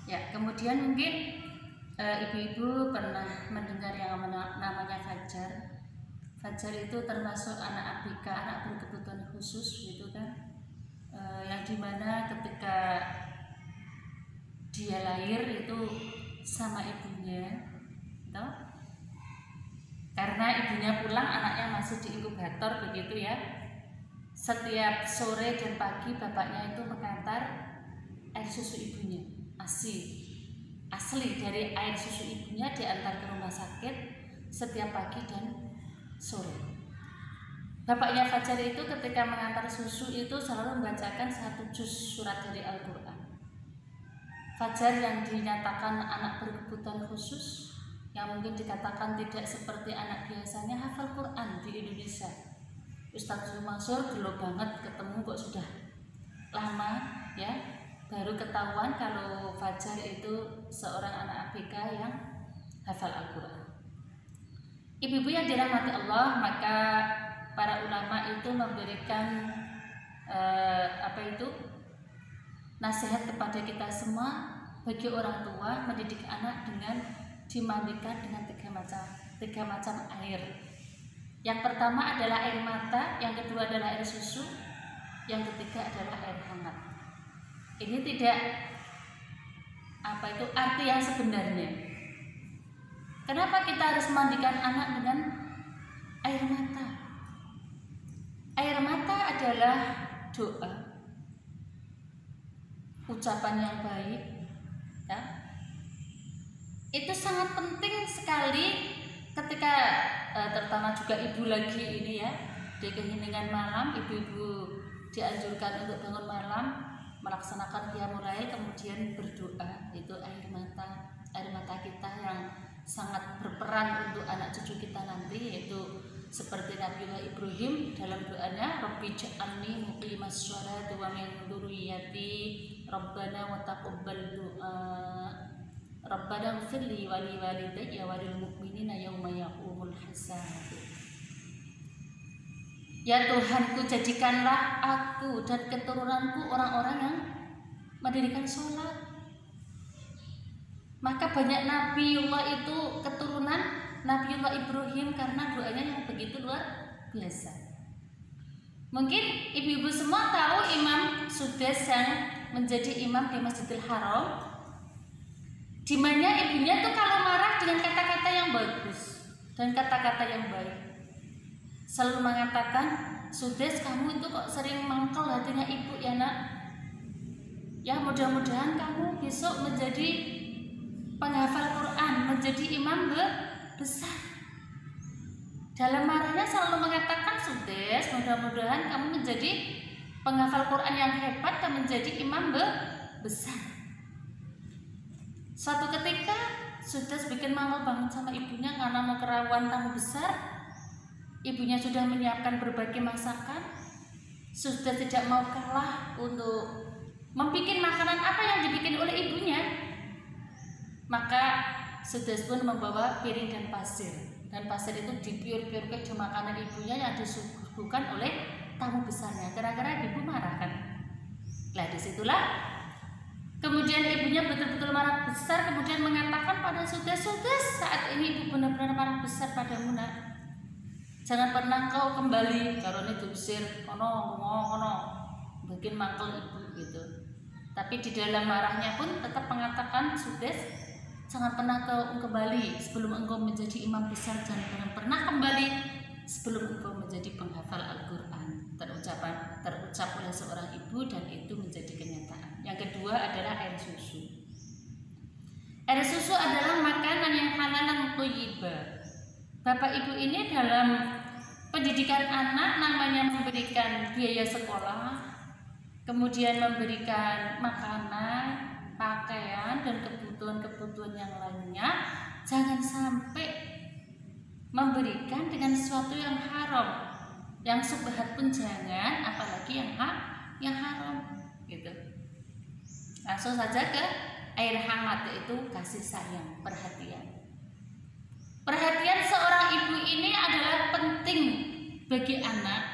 Ya, kemudian mungkin ibu-ibu pernah mendengar yang namanya fajar. Fajar itu termasuk anak ABK, anak berkebutuhan khusus gitu kan, yang dimana ketika dia lahir itu sama ibunya, toh? Karena ibunya pulang, anaknya masih di inkubator begitu ya. Setiap sore dan pagi bapaknya itu mengantar air susu ibunya, asli dari air susu ibunya diantar ke rumah sakit setiap pagi dan sore. Bapaknya Fajar itu ketika mengantar susu itu selalu membacakan 1 juz surat dari Al-Quran. Fajar yang dinyatakan anak berkebutuhan khusus, yang mungkin dikatakan tidak seperti anak biasanya, hafal Quran di Indonesia. Ustadz Mansur gelo banget ketemu kok sudah lama ya, baru ketahuan kalau Fajar itu seorang anak ABK yang hafal Al-Quran. Ibu-ibu yang dirahmati Allah, maka para ulama itu memberikan nasihat kepada kita semua, bagi orang tua mendidik anak dengan dimandikan dengan tiga macam air. Yang pertama adalah air mata, yang kedua adalah air susu, yang ketiga adalah air hangat. Ini tidak arti yang sebenarnya. Kenapa kita harus memandikan anak dengan air mata? Air mata adalah doa, ucapan yang baik ya. Itu sangat penting sekali ketika terutama juga ibu lagi ini ya, di keheningan malam, ibu-ibu dianjurkan untuk bangun malam, melaksanakan qiyamul lail, kemudian berdoa. Itu air mata kita yang sangat berperan untuk anak cucu kita nanti, yaitu seperti Nabiullah Ibrahim dalam doanya, Rabbi ja'alni muqimas sholati wa min dzurriyyati Rabbana wa taqabbal du'a Rabbana ighfirli wa li walidayya wa lil mu'minina yauma yaqumul hisab. Ya Tuhanku, jadikanlah aku dan keturunanku orang-orang yang mendirikan sholat. Maka banyak Nabiullah itu keturunan Nabiullah Ibrahim karena doanya yang begitu luar biasa. Mungkin ibu-ibu semua tahu Imam Sudais yang menjadi imam di Masjidil Haram, di mana ibunya tuh kalau marah dengan kata-kata yang bagus dan kata-kata yang baik, selalu mengatakan, Sudais, kamu itu kok sering mangkel hatinya ibu ya nak. Ya mudah-mudahan kamu besok menjadi penghafal Quran, menjadi imam besar. Dalam marahnya selalu mengatakan, Sudais, mudah-mudahan kamu menjadi penghafal Quran yang hebat dan menjadi imam besar. Suatu ketika Sudais bikin mangkel banget sama ibunya karena mau kerawuan tamu besar. Ibunya sudah menyiapkan berbagai masakan. Sudais tidak mau kalah untuk membuat makanan apa yang dibikin oleh ibunya. Maka Sudais pun membawa piring dan pasir itu dipiur-piurkan di makanan ibunya yang disuguhkan oleh tamu besarnya. Gara-gara ibu marah kan. Nah disitulah kemudian ibunya betul-betul marah besar, kemudian mengatakan pada Sudais, saat ini ibu benar-benar marah besar padamu nak. Jangan pernah kau kembali karena diusir kono bikin mangkel ibu gitu. Tapi di dalam marahnya pun tetap mengatakan, Sudais, jangan pernah kau kembali sebelum engkau menjadi imam besar, jangan pernah kembali sebelum engkau menjadi penghafal Al-Quran. Terucap oleh seorang ibu dan itu menjadi kenyataan. Yang kedua adalah air susu. Air susu adalah makanan yang halal dan thayyibah. Bapak ibu ini dalam pendidikan anak namanya memberikan biaya sekolah, kemudian memberikan makanan, pakaian, dan kebutuhan-kebutuhan yang lainnya. Jangan sampai memberikan dengan sesuatu yang haram, yang subhat pun jangan, apalagi yang haram gitu. Langsung saja ke air hangat, yaitu kasih sayang, perhatian. Perhatian seorang ibu ini adalah penting bagi anak.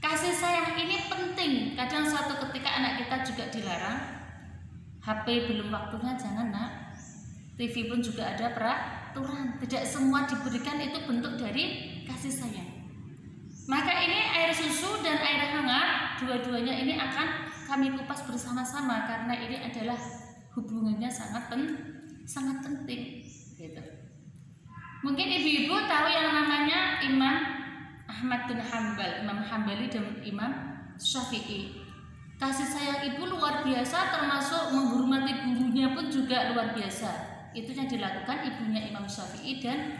Kasih sayang ini penting. Kadang suatu ketika anak kita juga dilarang HP belum waktunya jangan nak. TV pun juga ada peraturan. Tidak semua diberikan itu bentuk dari kasih sayang. Maka ini air susu dan air hangat, dua-duanya ini akan kami kupas bersama-sama karena ini adalah hubungannya sangat penting. Gitu. Mungkin ibu-ibu tahu yang namanya Imam Ahmad bin Hanbal, Imam Hambali dan Imam Syafi'i. Kasih sayang ibu luar biasa, termasuk menghormati gurunya pun juga luar biasa. Itu yang dilakukan ibunya Imam Syafi'i dan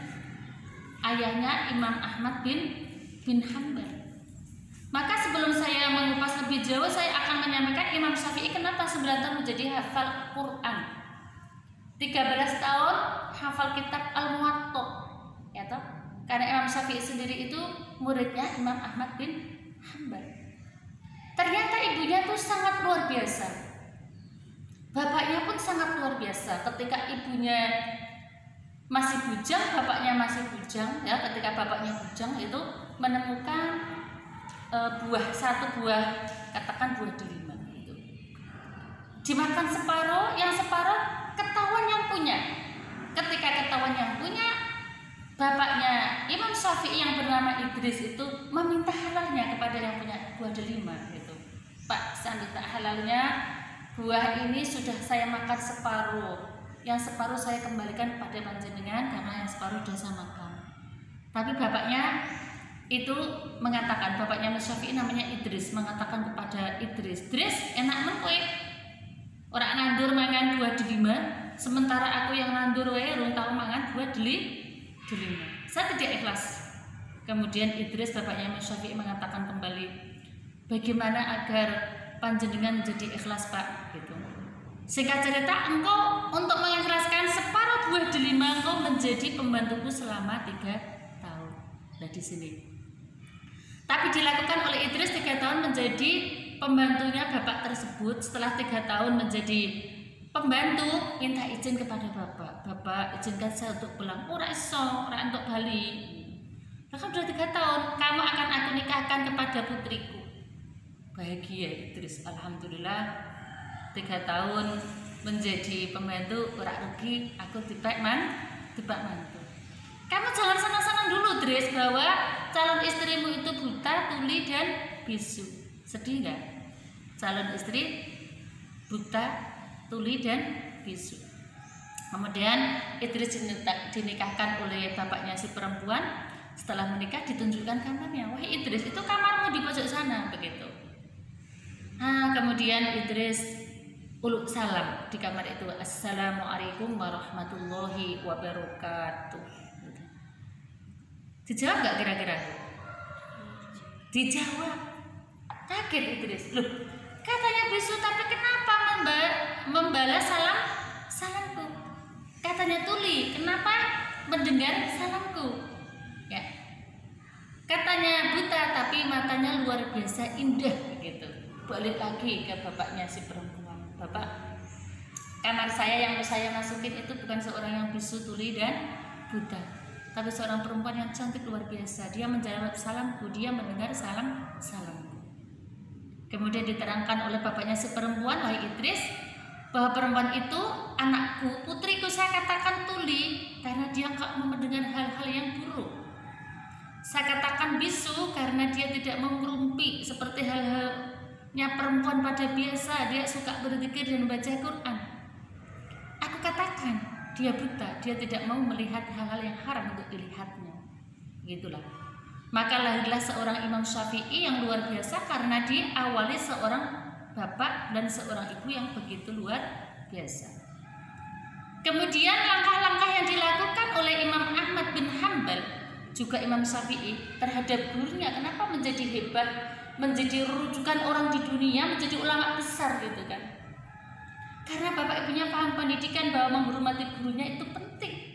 ayahnya Imam Ahmad bin Hanbal. Maka sebelum saya mengupas lebih jauh, saya akan menyampaikan Imam Syafi'i kenapa 9 tahun menjadi hafal Quran, 13 tahun hafal kitab Al-Muwatta, ya toh? Karena Imam Syafi'i sendiri itu muridnya Imam Ahmad bin Hanbal. Ternyata ibunya tuh sangat luar biasa, bapaknya pun sangat luar biasa. Ketika ibunya masih bujang, bapaknya masih bujang, ya. Ketika bapaknya bujang itu menemukan satu buah, katakan buah delima itu. Dimakan separuh, yang separuh ketahuan yang punya. Ketika ketahuan yang punya, bapaknya Imam Syafi'i yang bernama Idris itu meminta halalnya kepada yang punya buah delima gitu. Pak, saya minta halalnya, buah ini sudah saya makan separuh, yang separuh saya kembalikan kepada panjenengan karena yang separuh sudah saya makan. Tapi bapaknya itu mengatakan, bapaknya Mas Syafi'i namanya Idris, mengatakan kepada Idris, enak men kowe ora nandur mangan buah delima, sementara aku yang nandur wae urung tau mangan buah delima. Saya tidak ikhlas. Kemudian Idris, bapaknya Mas Syafi'i, mengatakan kembali, bagaimana agar panjenengan menjadi ikhlas Pak? Gitu. Singkat cerita, engkau untuk mengikhlaskan separuh buah delima, engkau menjadi pembantuku selama 3 tahun. Nah di sini. Tapi dilakukan oleh Idris 3 tahun menjadi pembantunya bapak tersebut. Setelah 3 tahun menjadi pembantu, minta izin kepada bapak, izinkan saya untuk pulang. Ora iso, ora untuk balik. Maka sudah 3 tahun, kamu akan aku nikahkan kepada putriku. Bahagia Idris, alhamdulillah 3 tahun menjadi pembantu, ora rugi, aku dibak mantu. Kamu jangan senang-senang dulu Idris bahwa calon istrimu itu buta, tuli dan bisu. Sedih nggak? Calon istri buta, tuli dan bisu. Kemudian Idris dinikahkan oleh bapaknya si perempuan. Setelah menikah ditunjukkan kamarnya. Wah Idris, itu kamarmu di pojok sana, begitu. Nah, kemudian Idris uluk salam di kamar itu. Assalamualaikum warahmatullahi wabarakatuh. Dijawab nggak kira-kira? Dijawab. Kaget Idris. Loh, katanya bisu tapi kenapa membalas salamku? Katanya tuli, kenapa mendengar salamku? Ya. Katanya buta tapi matanya luar biasa indah gitu. Balik lagi ke bapaknya si perempuan. Bapak, kamar saya yang saya masukin itu bukan seorang yang bisu, tuli dan buta, tapi seorang perempuan yang cantik luar biasa. Dia menjawab salamku, dia mendengar salamku. Kemudian diterangkan oleh bapaknya si perempuan, wahai Idris, bahwa perempuan itu anakku, putriku. Saya katakan tuli karena dia enggak mau mendengar hal-hal yang buruk. Saya katakan bisu karena dia tidak mengerumpi seperti hal-halnya perempuan pada biasa. Dia suka berzikir dan baca Quran. Aku katakan dia buta, dia tidak mau melihat hal-hal yang haram untuk dilihatnya. Gitulah. Maka lahirlah seorang Imam Syafi'i yang luar biasa karena diawali seorang bapak dan seorang ibu yang begitu luar biasa. Kemudian langkah-langkah yang dilakukan oleh Imam Ahmad bin Hanbal, juga Imam Syafi'i, terhadap gurunya. Kenapa menjadi hebat, menjadi rujukan orang di dunia, menjadi ulama besar gitu kan? Karena bapak ibunya paham pendidikan bahwa menghormati gurunya itu penting.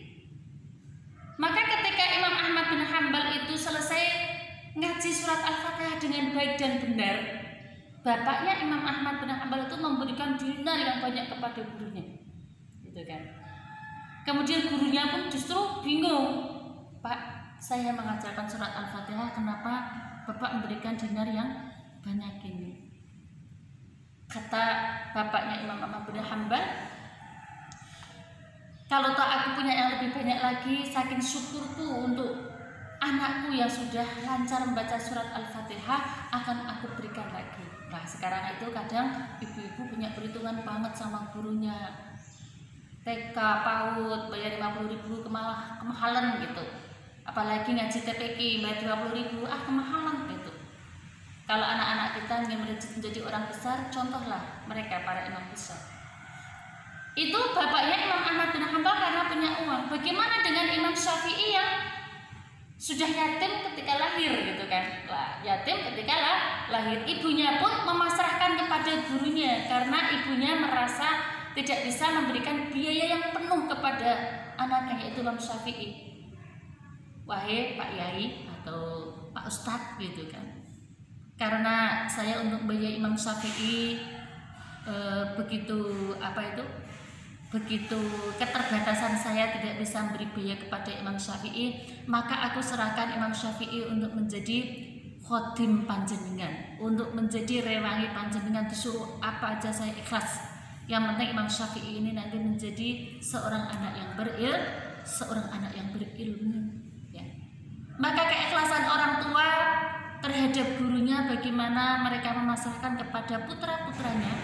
Maka ketika Imam Ahmad bin Hanbal itu selesai ngaji surat Al-Fatihah dengan baik dan benar, bapaknya Imam Ahmad bin Hanbal itu memberikan dinar yang banyak kepada gurunya, gitu kan? Kemudian gurunya pun justru bingung, Pak, saya mengajarkan surat Al-Fatihah, kenapa bapak memberikan dinar yang banyak ini? kata bapaknya Imam Ahmad bin Hanbal, kalau tak aku punya yang lebih banyak lagi, saking syukurku untuk anakku yang sudah lancar membaca surat Al-Fatihah akan aku berikan lagi. Nah sekarang itu kadang ibu-ibu punya perhitungan banget sama gurunya, TK, PAUD bayar 50.000 kemahalan gitu, apalagi ngaji TPQ bayar 20.000 kemahalan gitu. Kalau anak-anak kita ingin menjadi orang besar, contohlah mereka para imam besar. Itu bapaknya Imam Ahmad bin Hanbal karena punya uang. Bagaimana dengan Imam Syafi'i yang sudah yatim ketika lahir gitu kan? Yatim ketika lahir, ibunya pun memasrahkan kepada gurunya karena ibunya merasa tidak bisa memberikan biaya yang penuh kepada anaknya, yaitu Imam Syafi'i. Wahai Pak Yai atau Pak Ustadz gitu kan, karena saya untuk membiayai Imam Syafi'i begitu keterbatasan saya tidak bisa memberi biaya kepada Imam Syafi'i, maka aku serahkan Imam Syafi'i untuk menjadi khodim panjenengan, untuk menjadi rewangi panjenengan, disuruh apa aja saya ikhlas. Yang penting Imam Syafi'i ini nanti menjadi seorang anak yang berilmu ya. Maka keikhlasan orang tua terhadap gurunya, bagaimana mereka memasrahkan kepada putra-putranya.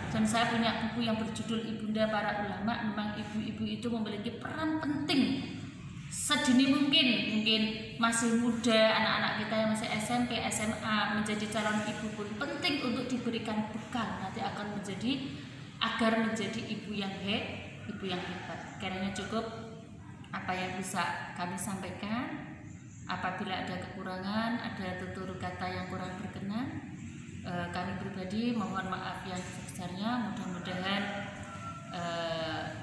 Dan saya punya buku yang berjudul Ibunda Para Ulama. Memang ibu-ibu itu memiliki peran penting sedini mungkin masih muda, anak-anak kita yang masih SMP, SMA menjadi calon ibu pun penting untuk diberikan bekal nanti akan agar menjadi ibu yang hebat. Kiranya cukup apa yang bisa kami sampaikan. Apabila ada kekurangan, ada tutur kata yang kurang berkenan, kami pribadi mohon maaf yang sebesarnya. Mudah-mudahan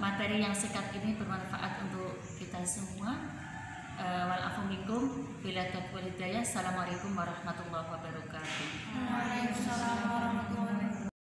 materi yang singkat ini bermanfaat untuk kita semua. Wal afu minkum, bila taqwa hidayah. Assalamualaikum warahmatullahi wabarakatuh.